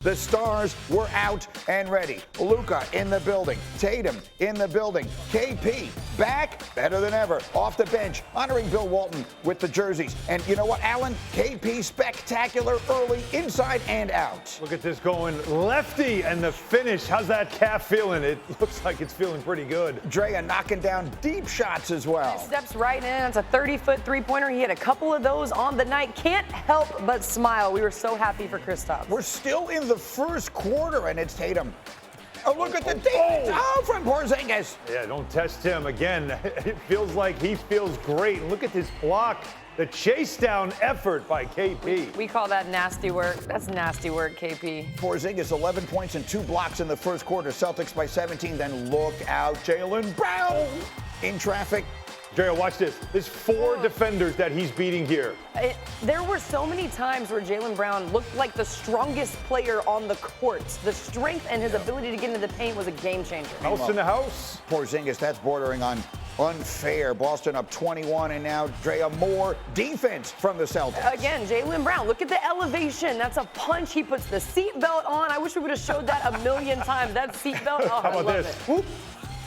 The stars were out and ready. Luka in the building. Tatum in the building. KP back better than ever. Off the bench, honoring Bill Walton with the jerseys. And you know what, Alan? KP spectacular early, inside and out. Look at this going lefty and the finish. How's that calf feeling? It looks like it's feeling pretty good. Drea knocking down deep shots as well. He steps right in. It's a 30-foot three-pointer. He had a couple of those on the night. Can't help but smile. We were so happy for Kristaps. We're still in the first quarter, and it's Tatum. Oh, look at the defense. Oh, from Porzingis. Yeah, don't test him. Again, it feels like he feels great. Look at this block. The chase down effort by KP. We call that nasty work. That's nasty work, KP. Porzingis, 11 points and 2 blocks in the first quarter. Celtics by 17. Then look out, Jaylen Brown in traffic. Drea, watch this. There's 4 defenders that he's beating here. There were so many times where Jaylen Brown looked like the strongest player on the court. The strength and his ability to get into the paint was a game changer. House in the house. Porzingis, that's bordering on unfair. Boston up 21, and now Drea more defense from the Celtics. Again, Jaylen Brown, look at the elevation. That's a punch. He puts the seatbelt on. I wish we would have showed that a million times. That seatbelt, oh, how about this? Whoop.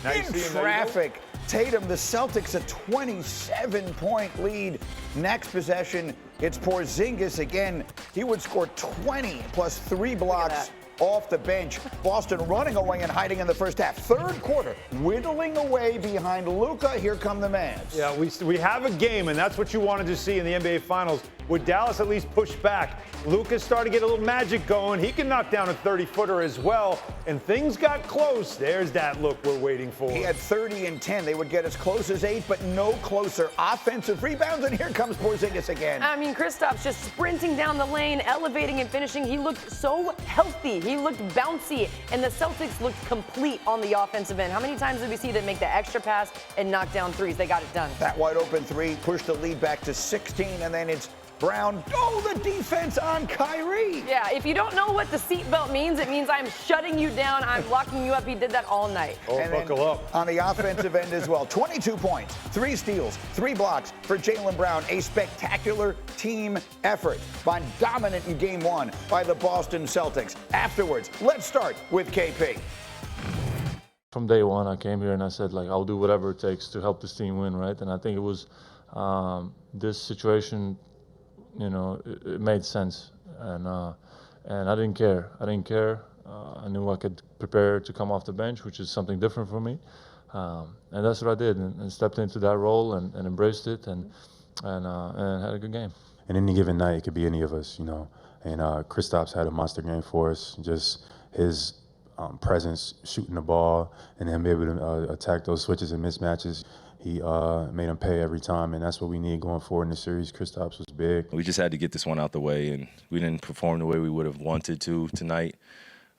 Nice In traffic. Tatum, the Celtics, a 27-point lead. Next possession, it's Porzingis again. He would score 20 plus 3 blocks off the bench. Boston running away and hiding in the first half. Third quarter, whittling away behind Luka. Here come the Mavs. Yeah, we have a game, and that's what you wanted to see in the NBA Finals. Would Dallas at least push back? Luka's starting to get a little magic going. He can knock down a 30-footer as well, and things got close. There's that look we're waiting for. He had 30 and 10. They would get as close as 8, but no closer. Offensive rebounds, and here comes Porzingis again. I mean, Kristaps just sprinting down the lane, elevating and finishing. He looked so healthy. He looked bouncy, and the Celtics looked complete on the offensive end. How many times did we see them make the extra pass and knock down threes? They got it done. That wide open 3 pushed the lead back to 16, and then it's Brown. Oh, the defense on Kyrie. Yeah, if you don't know what the seatbelt means, it means I'm shutting you down. I'm locking you up. He did that all night. Oh, and buckle up. On the offensive end as well, 22 points, 3 steals, 3 blocks for Jaylen Brown. A spectacular team effort by dominant in game 1 by the Boston Celtics. Afterwards, let's start with KP. From day one, I came here and I said, like, I'll do whatever it takes to help this team win, right? And I think it was this situation. You know, it made sense, and I didn't care. I knew I could prepare to come off the bench, which is something different for me, and that's what I did, and stepped into that role and embraced it, and had a good game. And any given night, it could be any of us, you know. And Kristaps had a monster game for us. Just his presence, shooting the ball, and then be able to attack those switches and mismatches. He made him pay every time, and that's what we need going forward in the series. Kristaps was big. We just had to get this one out the way, and we didn't perform the way we would have wanted to tonight.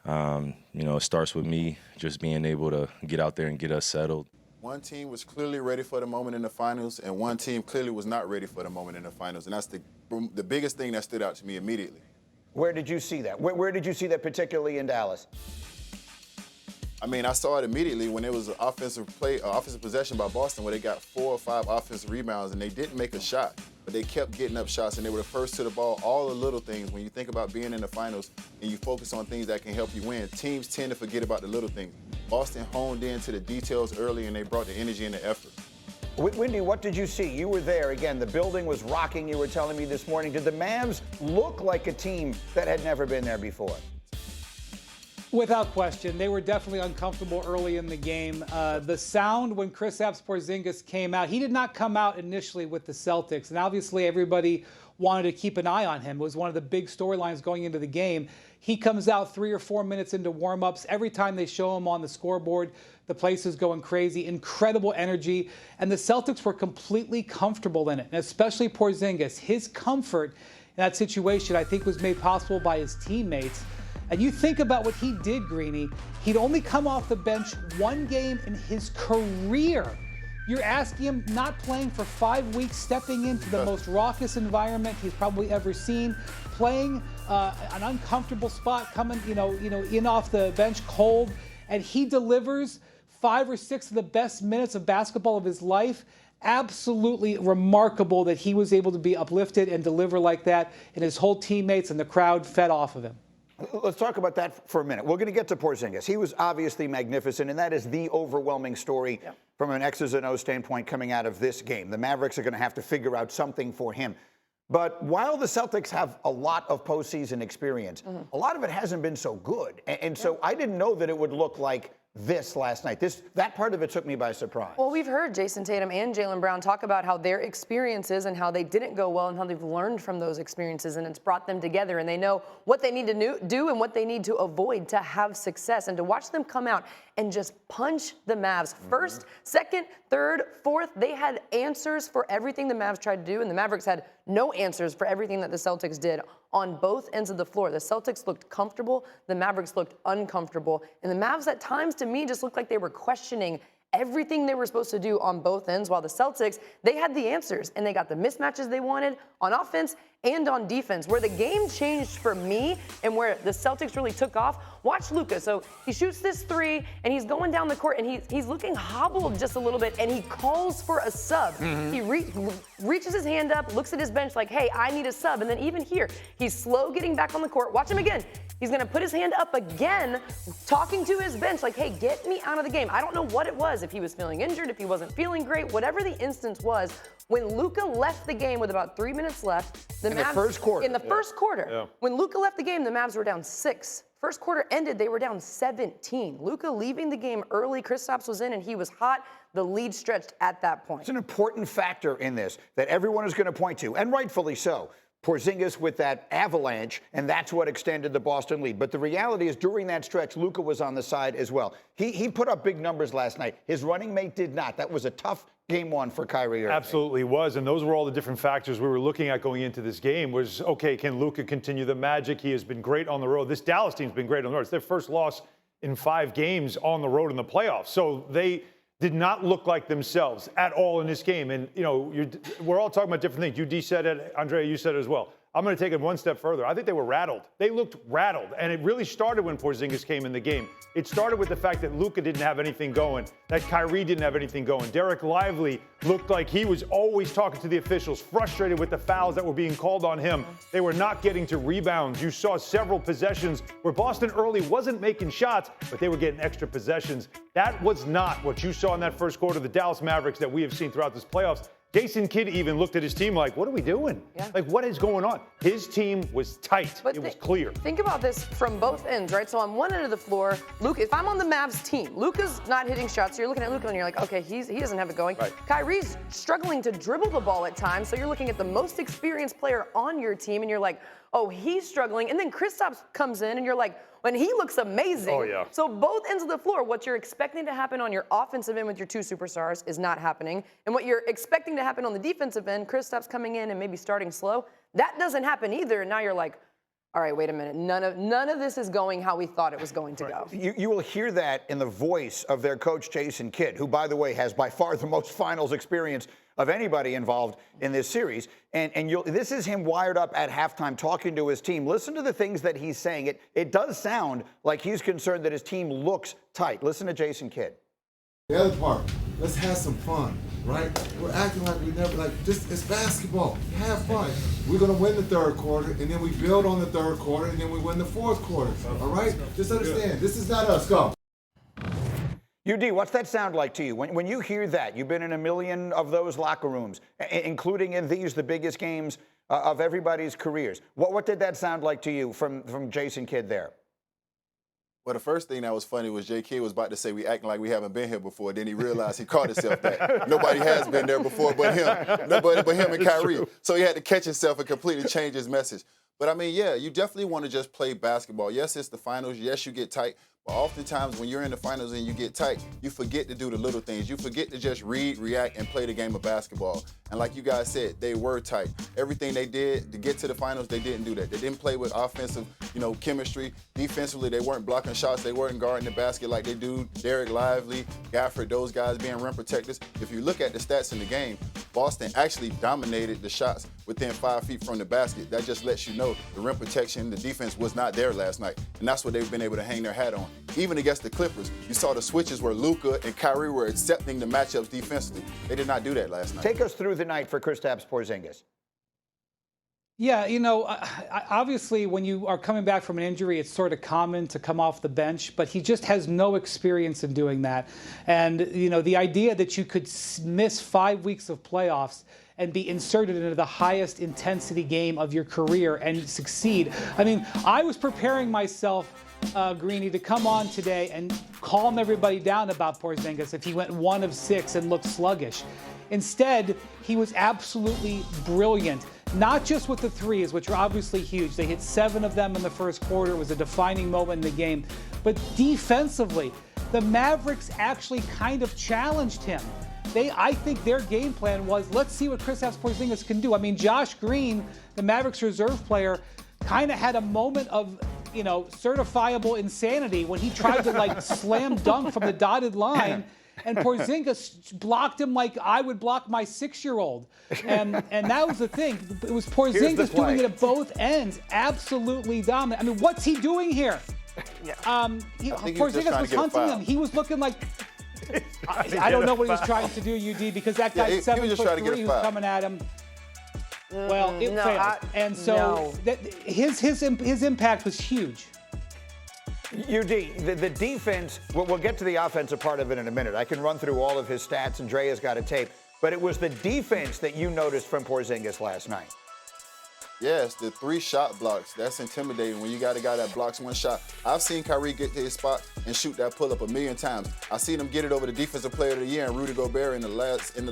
You know, it starts with me just being able to get out there and get us settled. One team was clearly ready for the moment in the finals, and one team clearly was not ready for the moment in the finals, and that's the biggest thing that stood out to me immediately. Where did you see that? Where did you see that particularly in Dallas? I mean, I saw it immediately when it was an offensive possession by Boston where they got 4 or 5 offensive rebounds and they didn't make a shot, but they kept getting up shots and they were the first to the ball. All the little things, when you think about being in the finals and you focus on things that can help you win, teams tend to forget about the little things. Boston honed in to the details early and they brought the energy and the effort. Wendy, what did you see? You were there. Again, the building was rocking, you were telling me this morning. Did the Mavs look like a team that had never been there before? Without question, they were definitely uncomfortable early in the game. The sound when Kristaps Porzingis came out, he did not come out initially with the Celtics, and obviously everybody wanted to keep an eye on him. It was one of the big storylines going into the game. He comes out 3 or 4 minutes into warm-ups. Every time they show him on the scoreboard, the place is going crazy. Incredible energy, and the Celtics were completely comfortable in it, and especially Porzingis. His comfort in that situation, I think, was made possible by his teammates. And you think about what he did, Greeny. He'd only come off the bench 1 game in his career. You're asking him, not playing for 5 weeks, stepping into the most raucous environment he's probably ever seen, playing an uncomfortable spot, coming, in off the bench cold, and he delivers 5 or 6 of the best minutes of basketball of his life. Absolutely remarkable that he was able to be uplifted and deliver like that, and his whole teammates and the crowd fed off of him. Let's talk about that for a minute. We're going to get to Porzingis. He was obviously magnificent, and that is the overwhelming story from an X's and O's standpoint coming out of this game. The Mavericks are going to have to figure out something for him. But while the Celtics have a lot of postseason experience, a lot of it hasn't been so good. And so I didn't know that it would look like this last night. That part of it took me by surprise. Well, we've heard Jason Tatum and Jaylen Brown talk about how their experiences and how they didn't go well and how they've learned from those experiences, and it's brought them together, and they know what they need to do and what they need to avoid to have success. And to watch them come out and just punch the Mavs first, second, third, fourth, they had answers for everything the Mavs tried to do, and the Mavericks had no answers for everything that the Celtics did on both ends of the floor. The Celtics looked comfortable, the Mavericks looked uncomfortable, and the Mavs at times to me just looked like they were questioning everything they were supposed to do on both ends, while the Celtics, they had the answers and they got the mismatches they wanted on offense and on defense. Where the game changed for me and where the Celtics really took off, watch Luka. So he shoots this three and he's going down the court and he's looking hobbled just a little bit, and he calls for a sub. He reaches his hand up, looks at his bench like, hey, I need a sub. And then even here, he's slow getting back on the court. Watch him again. He's going to put his hand up again, talking to his bench like, hey, get me out of the game. I don't know what it was, if he was feeling injured, if he wasn't feeling great, whatever the instance was. When Luka left the game with about 3 minutes left, in the first quarter. In the first quarter, when Luka left the game, the Mavs were down 6. First quarter ended, they were down 17. Luka leaving the game early, Kristaps was in, and he was hot. The lead stretched at that point. It's an important factor in this that everyone is going to point to, and rightfully so. Porzingis with that avalanche, and that's what extended the Boston lead. But the reality is, during that stretch, Luka was on the side as well. He put up big numbers last night. His running mate did not. That was a tough game one for Kyrie Irving. Absolutely was, and those were all the different factors we were looking at going into this game. Was, okay, can Luka continue the magic? He has been great on the road. This Dallas team's been great on the road. It's their first loss in 5 games on the road in the playoffs. So they did not look like themselves at all in this game. And, you know, we're all talking about different things. You said it, Andrea, you said it as well. I'm going to take it one step further. I think they were rattled. They looked rattled, and it really started when Porzingis came in the game. It started with the fact that Luka didn't have anything going, that Kyrie didn't have anything going. Derek Lively looked like he was always talking to the officials, frustrated with the fouls that were being called on him. They were not getting to rebounds. You saw several possessions where Boston early wasn't making shots, but they were getting extra possessions. That was not what you saw in that first quarter of the Dallas Mavericks that we have seen throughout this playoffs. Jason Kidd even looked at his team like, what are we doing? Like, what is going on? His team was tight. It was clear. Think about this from both ends, right? So on one end of the floor, Luka, if I'm on the Mavs team, Luka's not hitting shots. So you're looking at Luka and you're like, okay, he doesn't have it going. Right. Kyrie's struggling to dribble the ball at times. So you're looking at the most experienced player on your team and you're like, oh, he's struggling. And then Kristaps comes in and you're like, when he looks amazing. Oh, yeah. So both ends of the floor, what you're expecting to happen on your offensive end with your 2 superstars is not happening. And what you're expecting to happen on the defensive end, Kristaps coming in and maybe starting slow, that doesn't happen either. And now you're like, all right, wait a minute. None of this is going how we thought it was going to go. You will hear that in the voice of their coach, Jason Kidd, who, by the way, has by far the most finals experience of anybody involved in this series. And this is him wired up at halftime talking to his team. Listen to the things that he's saying. It does sound like he's concerned that his team looks tight. Listen to Jason Kidd. The other part, let's have some fun, right? We're acting like we never, it's basketball. Have fun. We're going to win the third quarter, and then we build on the third quarter, and then we win the fourth quarter, all right? Just understand, this is not us. Go. UD, what's that sound like to you? When you hear that, you've been in a million of those locker rooms, including in these, the biggest games of everybody's careers. What did that sound like to you from Jason Kidd there? Well, the first thing that was funny was J.K. was about to say we acting like we haven't been here before. Then he realized he caught himself that nobody has been there before but him. Nobody but him and Kyrie. So he had to catch himself and completely change his message. But, I mean, yeah, you definitely want to just play basketball. Yes, it's the finals. Yes, you get tight. But oftentimes when you're in the finals and you get tight, you forget to do the little things. You forget to just read, react, and play the game of basketball. And like you guys said, they were tight. Everything they did to get to the finals, they didn't do that. They didn't play with offensive, chemistry. Defensively, they weren't blocking shots. They weren't guarding the basket like they do. Derek Lively, Gafford, those guys being rim protectors. If you look at the stats in the game, Boston actually dominated the shots within 5 feet from the basket. That just lets you know the rim protection, the defense was not there last night. And that's what they've been able to hang their hat on. Even against the Clippers, you saw the switches where Luka and Kyrie were accepting the matchups defensively. They did not do that last night. Take us through the night for Kristaps Porzingis. Yeah, obviously when you are coming back from an injury, it's sort of common to come off the bench, but he just has no experience in doing that. And, the idea that you could miss 5 weeks of playoffs and be inserted into the highest intensity game of your career and succeed. I mean, I was preparing myself, Greeny, to come on today and calm everybody down about Porzingis if he went 1 of 6 and looked sluggish. Instead, he was absolutely brilliant. Not just with the threes, which are obviously huge. They hit 7 of them in the first quarter. It was a defining moment in the game. But defensively, the Mavericks actually kind of challenged him. I think their game plan was, let's see what Kristaps Porzingis can do. I mean, Josh Green, the Mavericks reserve player, kind of had a moment of, certifiable insanity when he tried to slam dunk from the dotted line. And Porzingis blocked him like I would block my 6-year-old. And that was the thing. It was Porzingis doing it at both ends. Absolutely dominant. I mean, what's he doing here? Porzingis was hunting him. He was looking like... I don't know what he was trying to do, UD, because that guy 7'3" who's coming at him. Well, it failed. And so his impact was huge. UD, the defense, we'll get to the offensive part of it in a minute. I can run through all of his stats, and Drea's got a tape. But it was the defense that you noticed from Porzingis last night. Yes, the 3 shot blocks. That's intimidating when you got a guy that blocks 1 shot. I've seen Kyrie get to his spot and shoot that pull-up a million times. I've seen him get it over the Defensive Player of the Year and Rudy Gobert in the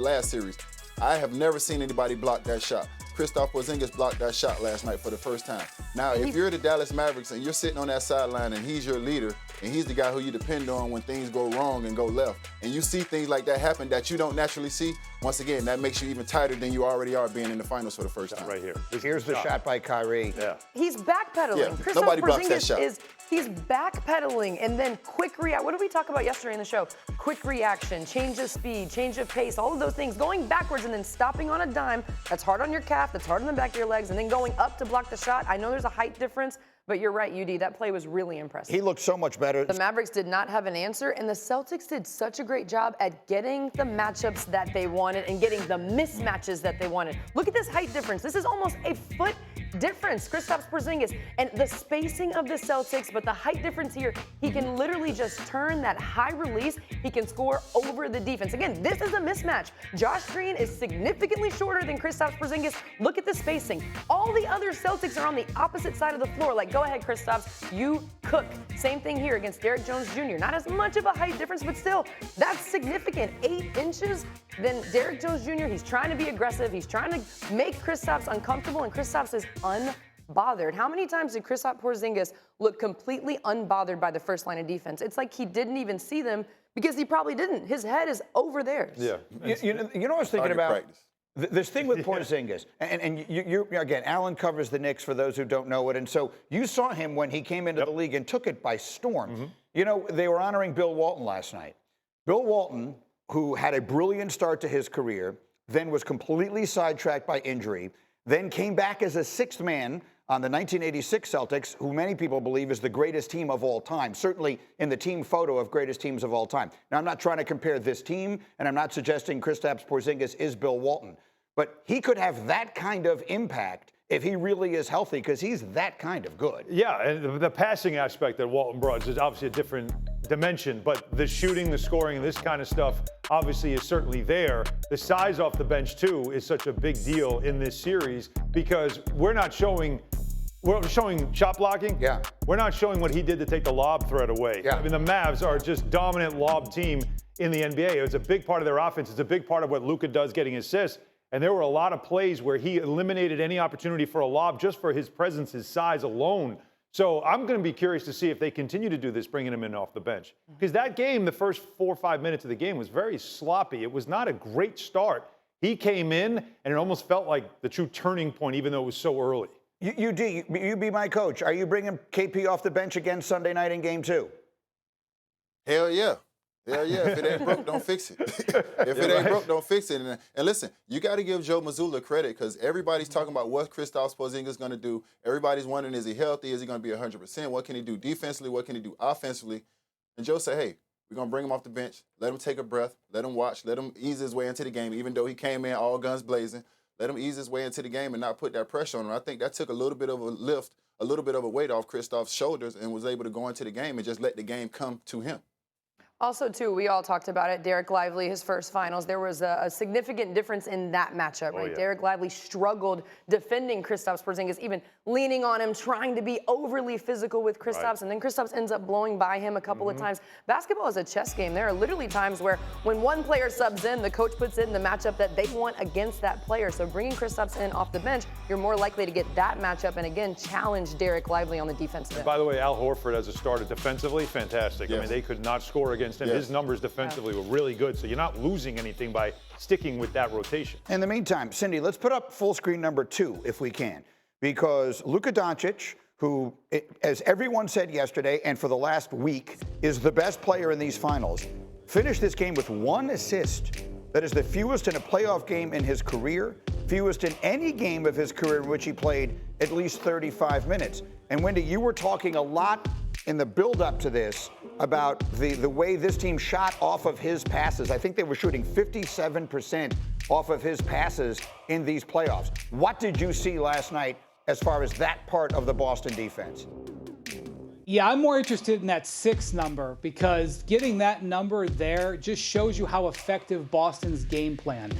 last series. I have never seen anybody block that shot. Kristaps Porzingis blocked that shot last night for the first time. Now, if you're the Dallas Mavericks and you're sitting on that sideline and he's your leader and he's the guy who you depend on when things go wrong and go left, and you see things like that happen that you don't naturally see, once again, that makes you even tighter than you already are being in the finals for the first time. Right here. Here's the shot by Kyrie. Yeah. He's backpedaling. Yeah, nobody blocks that shot. He's backpedaling, and then quick react. What did we talk about yesterday in the show? Quick reaction, change of speed, change of pace, all of those things. Going backwards and then stopping on a dime. That's hard on your calf. That's hard on the back of your legs. And then going up to block the shot. I know there's a height difference, but you're right, UD. That play was really impressive. He looked so much better. The Mavericks did not have an answer, and the Celtics did such a great job at getting the matchups that they wanted and getting the mismatches that they wanted. Look at this height difference. This is almost a foot difference. Kristaps Porzingis and the spacing of the Celtics, but the height difference here, he can literally just turn that high release. He can score over the defense. Again, this is a mismatch. Josh Green is significantly shorter than Kristaps Porzingis. Look at the spacing. All the other Celtics are on the opposite side of the floor. Like, go ahead, Kristaps, you cook. Same thing here against Derrick Jones Jr. Not as much of a height difference, but still, that's significant. 8 inches. Then Derrick Jones Jr., he's trying to be aggressive. He's trying to make Kristaps uncomfortable, and Kristaps is unbothered. How many times did Kristaps Porzingis look completely unbothered by the first line of defense? It's like he didn't even see them because he probably didn't. His head is over theirs. Yeah. You know what I was thinking about? This thing with Porzingis, and you again, Alan covers the Knicks for those who don't know it, and so you saw him when he came into the league and took it by storm. They were honoring Bill Walton last night. Bill Walton, who had a brilliant start to his career, then was completely sidetracked by injury, then came back as a 6th man on the 1986 Celtics, who many people believe is the greatest team of all time, certainly in the team photo of greatest teams of all time. Now, I'm not trying to compare this team, and I'm not suggesting Kristaps Porzingis is Bill Walton, but he could have that kind of impact if he really is healthy, because he's that kind of good. Yeah, and the passing aspect that Walton brought is obviously a different dimension, but the shooting, the scoring, and this kind of stuff obviously is certainly there. The size off the bench, too, is such a big deal in this series because we're showing shot blocking. Yeah. We're not showing what he did to take the lob threat away. Yeah. I mean, the Mavs are just dominant lob team in the NBA. It's a big part of their offense. It's a big part of what Luka does getting assists. And there were a lot of plays where he eliminated any opportunity for a lob just for his presence, his size alone. So I'm going to be curious to see if they continue to do this, bringing him in off the bench. Because that game, the first 4 or 5 minutes of the game was very sloppy. It was not a great start. He came in, and it almost felt like the true turning point, even though it was so early. You be my coach. Are you bringing KP off the bench again Sunday night in Game 2? Hell yeah. Hell yeah. If it ain't broke, don't fix it. If it ain't broke, don't fix it. And listen, you got to give Joe Mazzulla credit because everybody's talking about what Kristaps Porzingis is going to do. Everybody's wondering, is he healthy? Is he going to be 100%? What can he do defensively? What can he do offensively? And Joe said, hey, we're going to bring him off the bench. Let him take a breath. Let him watch. Let him ease his way into the game, even though he came in all guns blazing. let him ease his way into the game and not put that pressure on him. I think that took a little bit of a lift, a little bit of a weight off Kristaps' shoulders and was able to go into the game and just let the game come to him. Also, too, we all talked about it. Derek Lively, his first finals, there was a significant difference in that matchup, right? yeah. Derek Lively struggled defending Kristaps Porzingis, even leaning on him, trying to be overly physical with Kristaps, and then Kristaps ends up blowing by him a couple of times. Basketball is a chess game. There are literally times where when one player subs in, the coach puts in the matchup that they want against that player. So bringing Kristaps in off the bench, you're more likely to get that matchup and, again, challenge Derek Lively on the defensive end. By the way, Al Horford as a starter defensively, fantastic. Yes. I mean, they could not score against him. Yes. His numbers defensively were really good, so you're not losing anything by sticking with that rotation. In the meantime, Cindy, let's put up full screen number 2 if we can, because Luka Doncic, who, as everyone said yesterday and for the last week, is the best player in these finals, finished this game with 1 assist. That is the fewest in a playoff game in his career, fewest in any game of his career in which he played at least 35 minutes. And Wendy, you were talking a lot in the build-up to this about the way this team shot off of his passes. I think they were shooting 57% off of his passes in these playoffs. What did you see last night as far as that part of the Boston defense? Yeah, I'm more interested in that 6 number because getting that number there just shows you how effective Boston's game plan.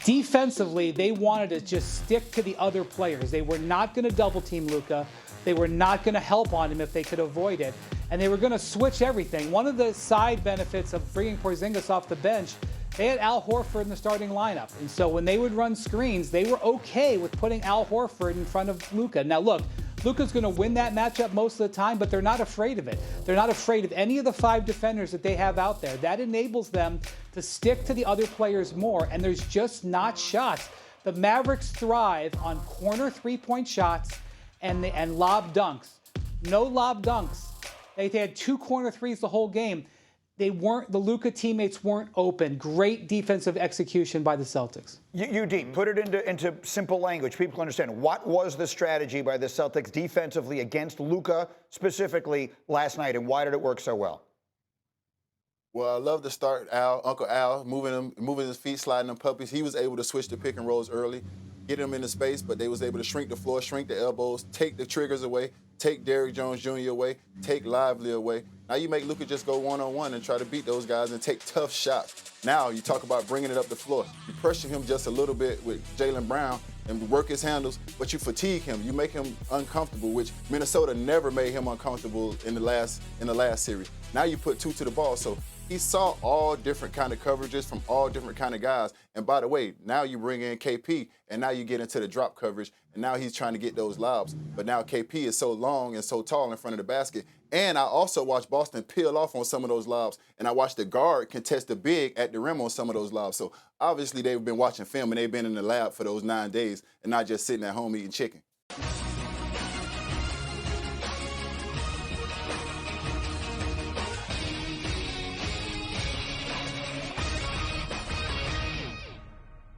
Defensively, they wanted to just stick to the other players. They were not going to double team Luka. They were not going to help on him if they could avoid it. And they were going to switch everything. One of the side benefits of bringing Porzingis off the bench, they had Al Horford in the starting lineup. And so when they would run screens, they were okay with putting Al Horford in front of Luka. Now look, Luka's going to win that matchup most of the time, but they're not afraid of it. They're not afraid of any of the 5 defenders that they have out there. That enables them to stick to the other players more, and there's just not shots. The Mavericks thrive on corner three-point shots and lob dunks. No lob dunks. They had 2 corner threes the whole game. The Luka teammates weren't open. Great defensive execution by the Celtics. UD, put it into simple language. People understand. What was the strategy by the Celtics defensively against Luka specifically last night, and why did it work so well? Well, I love to start Uncle Al, moving his feet, sliding them puppies. He was able to switch the pick and rolls early, get him into space, but they was able to shrink the floor, shrink the elbows, take the triggers away, take Derrick Jones Jr. away, take Lively away. Now you make Luka just go one-on-one and try to beat those guys and take tough shots. Now you talk about bringing it up the floor. You pressure him just a little bit with Jaylen Brown and work his handles, but you fatigue him. You make him uncomfortable, which Minnesota never made him uncomfortable in the last series. Now you put 2 to the ball, so he saw all different kind of coverages from all different kind of guys. And by the way, now you bring in KP, and now you get into the drop coverage, and now he's trying to get those lobs. But now KP is so long and so tall in front of the basket. And I also watched Boston peel off on some of those lobs, and I watched the guard contest the big at the rim on some of those lobs. So obviously they've been watching film, and they've been in the lab for those 9 days and not just sitting at home eating chicken.